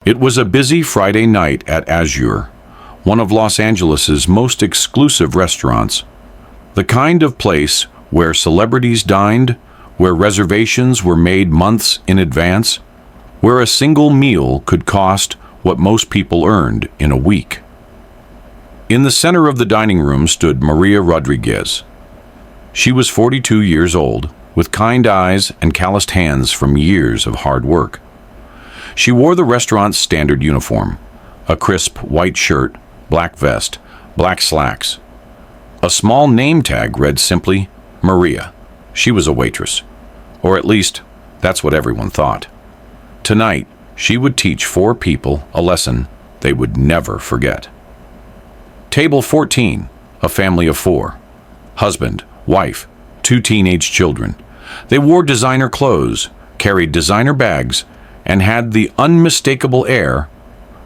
It was a busy Friday night at Azure, one of Los Angeles's most exclusive restaurants. The kind of place where celebrities dined, where reservations were made months in advance, where a single meal could cost what most people earned in a week. In the center of the dining room stood Maria Rodriguez. She was 42 years old, with kind eyes and calloused hands from years of hard work. She wore the restaurant's standard uniform, a crisp white shirt, black vest, black slacks. A small name tag read simply, Maria. She was a waitress. Or at least, that's what everyone thought. Tonight, she would teach 4 people a lesson they would never forget. Table 14, a family of 4. Husband, wife, 2 teenage children. They wore designer clothes, carried designer bags, and had the unmistakable air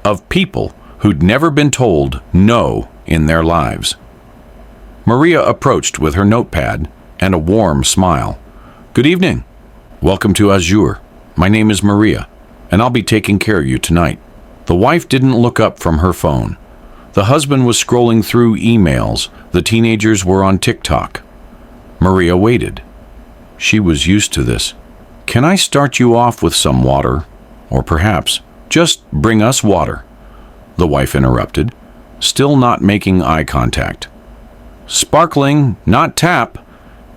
of people who'd never been told no in their lives. Maria approached with her notepad and a warm smile. "Good evening. Welcome to Azure. My name is Maria, and I'll be taking care of you tonight." The wife didn't look up from her phone. The husband was scrolling through emails. The teenagers were on TikTok. Maria waited. She was used to this. "Can I start you off with some water? Or perhaps, just bring us water?" The wife interrupted, still not making eye contact. "Sparkling, not tap,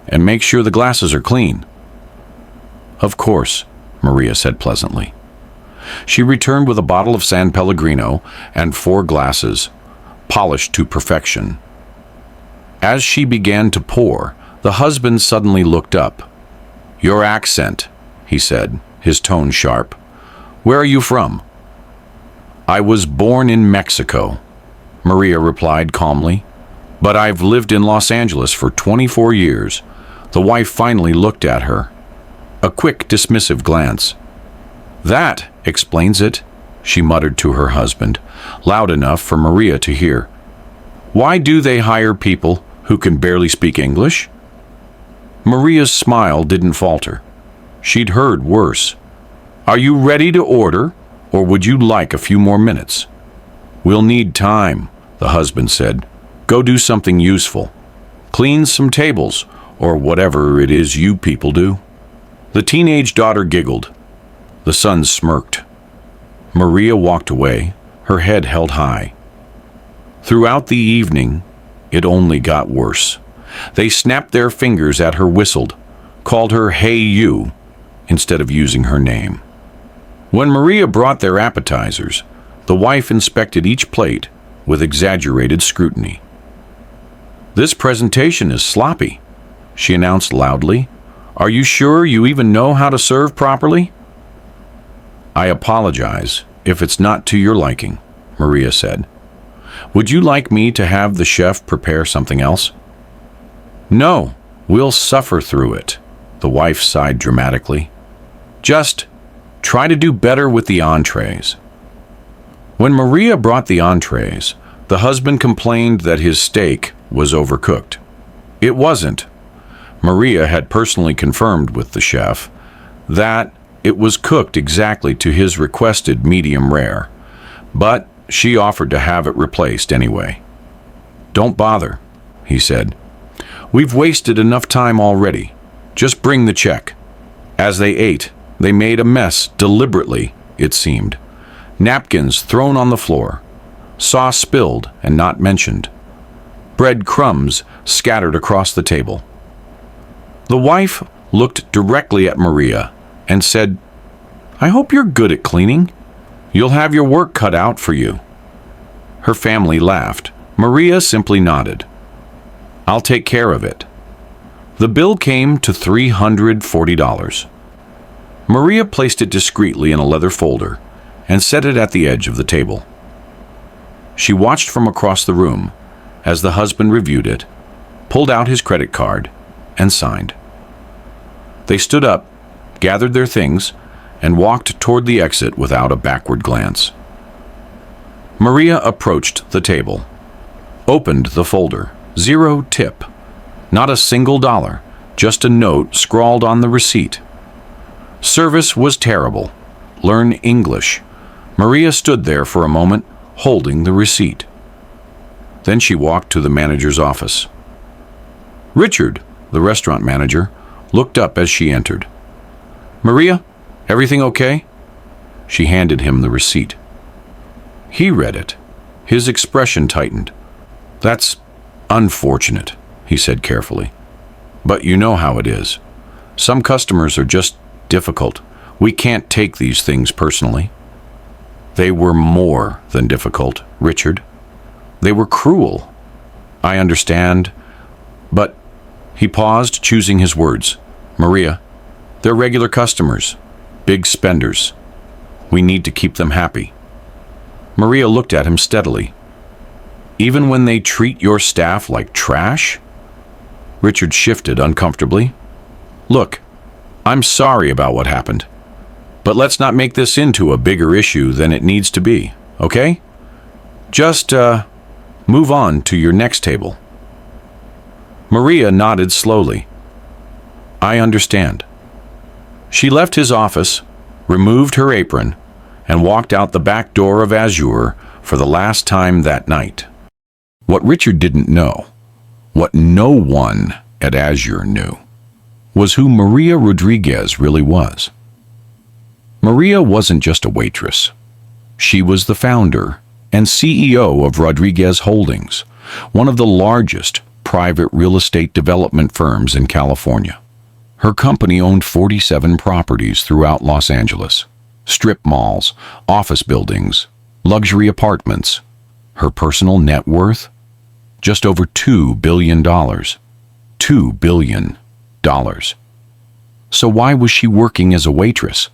and make sure the glasses are clean." "Of course," Maria said pleasantly. She returned with a bottle of San Pellegrino and 4 glasses, polished to perfection. As she began to pour, the husband suddenly looked up. "Your accent," he said, his tone sharp. "Where are you from?" "I was born in Mexico," Maria replied calmly. "But I've lived in Los Angeles for 24 years. The wife finally looked at her. A quick, dismissive glance. "That explains it," she muttered to her husband, loud enough for Maria to hear. "Why do they hire people who can barely speak English?" Maria's smile didn't falter. She'd heard worse. "Are you ready to order, or would you like a few more minutes?" "We'll need time," the husband said. "Go do something useful. Clean some tables, or whatever it is you people do." The teenage daughter giggled. The son smirked. Maria walked away, her head held high. Throughout the evening, it only got worse. They snapped their fingers at her, whistled, called her "Hey you," instead of using her name. When Maria brought their appetizers, the wife inspected each plate with exaggerated scrutiny. "This presentation is sloppy," she announced loudly. "Are you sure you even know how to serve properly?" "I apologize if it's not to your liking," Maria said. "Would you like me to have the chef prepare something else?" "No, we'll suffer through it," the wife sighed dramatically. "Just try to do better with the entrees." When Maria brought the entrees, the husband complained that his steak was overcooked. It wasn't. Maria had personally confirmed with the chef that it was cooked exactly to his requested medium rare, but she offered to have it replaced anyway. "Don't bother," he said. "We've wasted enough time already. Just bring the check." As they ate, they made a mess deliberately, it seemed. Napkins thrown on the floor, sauce spilled and not mentioned, bread crumbs scattered across the table. The wife looked directly at Maria and said, "I hope you're good at cleaning. You'll have your work cut out for you." Her family laughed. Maria simply nodded. "I'll take care of it." The bill came to $340. Maria placed it discreetly in a leather folder and set it at the edge of the table. She watched from across the room as the husband reviewed it, pulled out his credit card, and signed. They stood up, gathered their things, and walked toward the exit without a backward glance. Maria approached the table, opened the folder. 0 tip. Not a single dollar, just a note scrawled on the receipt. Service was terrible. Learn English. Maria stood there for a moment, holding the receipt. Then she walked to the manager's office. Richard, the restaurant manager, looked up as she entered. Maria, everything okay? She handed him the receipt. He read it. His expression tightened. That's unfortunate, he said carefully. But you know how it is. Some customers are just difficult. We can't take these things personally. They were more than difficult, Richard. They were cruel. I understand, but he paused, choosing his words. Maria, they're regular customers, big spenders. We need to keep them happy. Maria looked at him steadily. Even when they treat your staff like trash? Richard shifted uncomfortably. Look, I'm sorry about what happened, but let's not make this into a bigger issue than it needs to be, okay? Just, move on to your next table. Maria nodded slowly. I understand. She left his office, removed her apron, and walked out the back door of Azure for the last time that night. What Richard didn't know, what no one at Azure knew, was who Maria Rodriguez really was. Maria wasn't just a waitress. She was the founder and CEO of Rodriguez Holdings, one of the largest private real estate development firms in California. Her company owned 47 properties throughout Los Angeles, strip malls, office buildings, luxury apartments. Her personal net worth? Just over $2 billion. $2 billion. So why was she working as a waitress?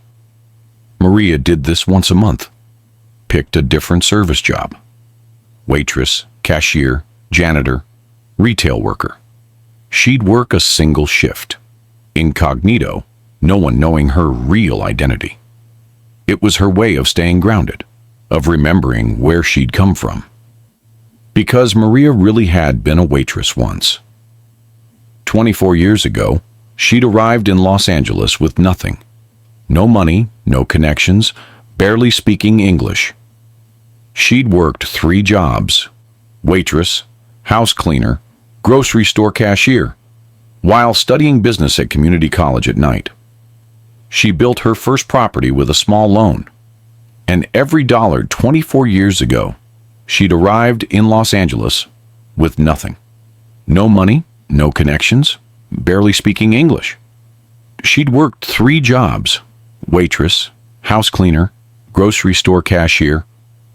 Maria did this once a month. Picked a different service job. Waitress, cashier, janitor, retail worker. She'd work a single shift. Incognito, no one knowing her real identity. It was her way of staying grounded, of remembering where she'd come from. Because Maria really had been a waitress once. 24 years ago, she'd arrived in Los Angeles with nothing. No money, no connections, barely speaking English. She'd worked 3 jobs: waitress, house cleaner, grocery store cashier, while studying business at community college at night. She built her first property with a small loan. And every dollar 24 years ago, she'd arrived in Los Angeles with nothing. No money, no connections, barely speaking English. She'd worked 3 jobs: waitress, house cleaner, grocery store cashier,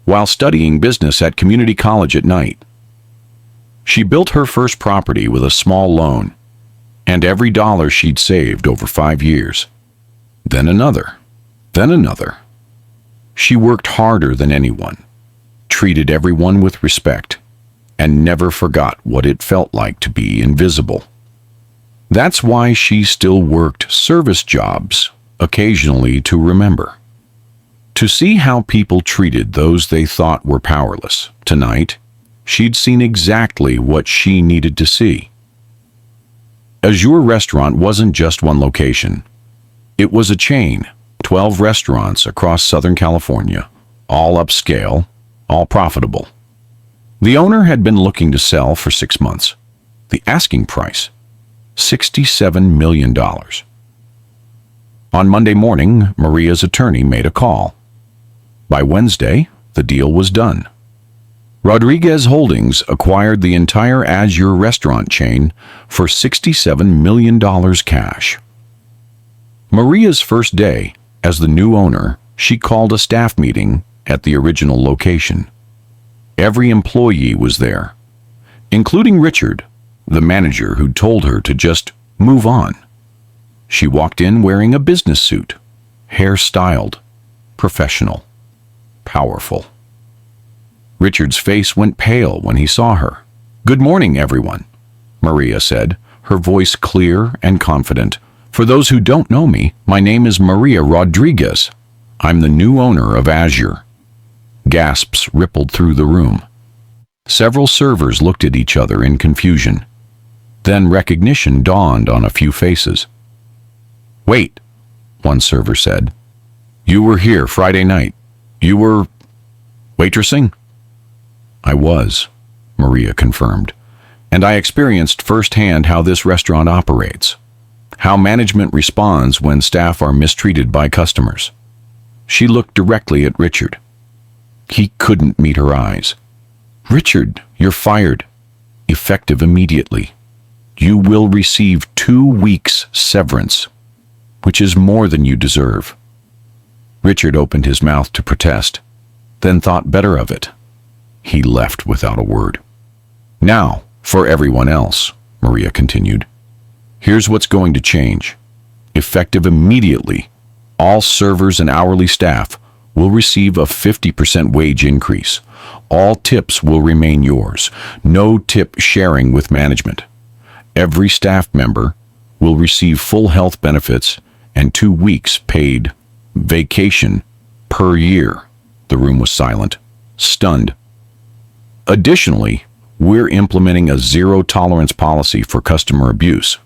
while studying business at community college at night. She built her first property with a small loan, and every dollar she'd saved over 5 years. Then another, then another. She worked harder than anyone, treated everyone with respect, and never forgot what it felt like to be invisible. That's why she still worked service jobs occasionally to remember. To see how people treated those they thought were powerless. Tonight, she'd seen exactly what she needed to see. Azure Restaurant wasn't just one location. It was a chain, 12 restaurants across Southern California, all upscale, all profitable. The owner had been looking to sell for 6 months. The asking price, $67 million. On Monday morning, Maria's attorney made a call. By Wednesday, the deal was done. Rodriguez Holdings acquired the entire Azure restaurant chain for $67 million cash. Maria's first day as the new owner, she called a staff meeting at the original location. Every employee was there, including Richard, the manager who'd told her to just move on. She walked in wearing a business suit, hair styled, professional, powerful. Richard's face went pale when he saw her. "Good morning, everyone," Maria said, her voice clear and confident. "For those who don't know me, my name is Maria Rodriguez. I'm the new owner of Azure." Gasps rippled through the room. Several servers looked at each other in confusion. Then recognition dawned on a few faces. "Wait," one server said. "You were here Friday night. You were waitressing? I was, Maria confirmed, and I experienced firsthand how this restaurant operates, how management responds when staff are mistreated by customers. She looked directly at Richard. He couldn't meet her eyes. Richard, you're fired. Effective immediately. You will receive 2 weeks severance, which is more than you deserve. Richard opened his mouth to protest, then thought better of it. He left without a word. Now, for everyone else, Maria continued. Here's what's going to change. Effective immediately, all servers and hourly staff will receive a 50% wage increase. All tips will remain yours. No tip sharing with management. Every staff member will receive full health benefits and 2 weeks paid vacation per year. The room was silent, stunned. Additionally, we're implementing a zero-tolerance policy for customer abuse.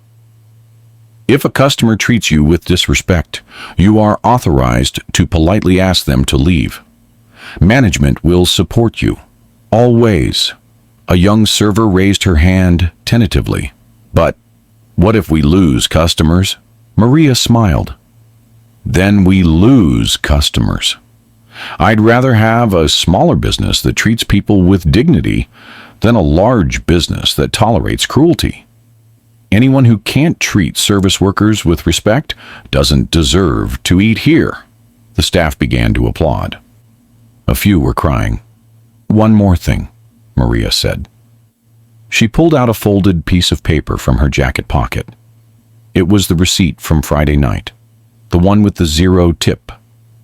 If a customer treats you with disrespect, you are authorized to politely ask them to leave. Management will support you. Always. A young server raised her hand tentatively. But what if we lose customers? Maria smiled. Then we lose customers. I'd rather have a smaller business that treats people with dignity than a large business that tolerates cruelty. Anyone who can't treat service workers with respect doesn't deserve to eat here. The staff began to applaud. A few were crying. One more thing, Maria said. She pulled out a folded piece of paper from her jacket pocket. It was the receipt from Friday night, the one with the 0 tip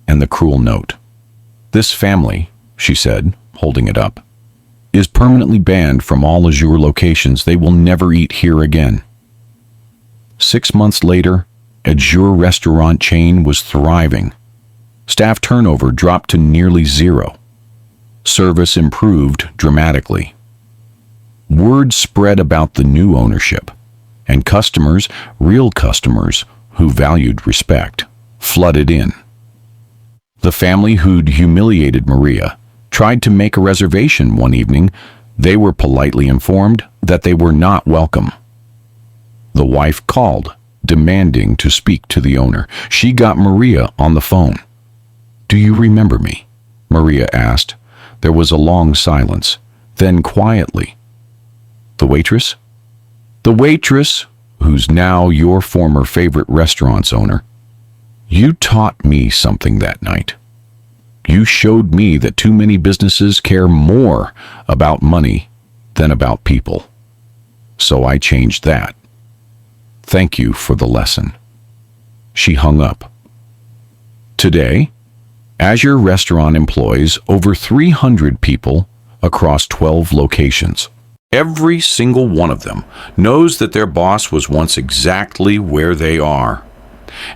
and the cruel note. This family, she said, holding it up, is permanently banned from all Azure locations. They will never eat here again. 6 months later, Azure restaurant chain was thriving. Staff turnover dropped to nearly 0. Service improved dramatically. Word spread about the new ownership, and customers, real customers who valued respect, flooded in. The family who'd humiliated Maria tried to make a reservation one evening. They were politely informed that they were not welcome. The wife called, demanding to speak to the owner. She got Maria on the phone. "Do you remember me?" Maria asked. There was a long silence. Then quietly, "The waitress?" "The waitress, who's now your former favorite restaurant's owner. You taught me something that night. You showed me that too many businesses care more about money than about people. So I changed that. Thank you for the lesson." She hung up. Today, Azure Restaurant employs over 300 people across 12 locations. Every single one of them knows that their boss was once exactly where they are.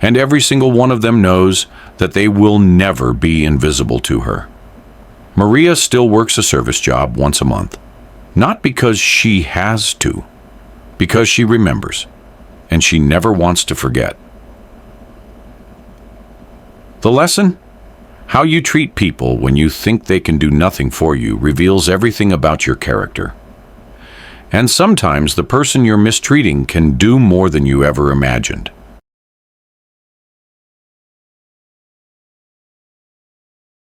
And every single one of them knows that they will never be invisible to her. Maria still works a service job once a month, not because she has to, because she remembers, and she never wants to forget. The lesson? How you treat people when you think they can do nothing for you reveals everything about your character. And sometimes the person you're mistreating can do more than you ever imagined.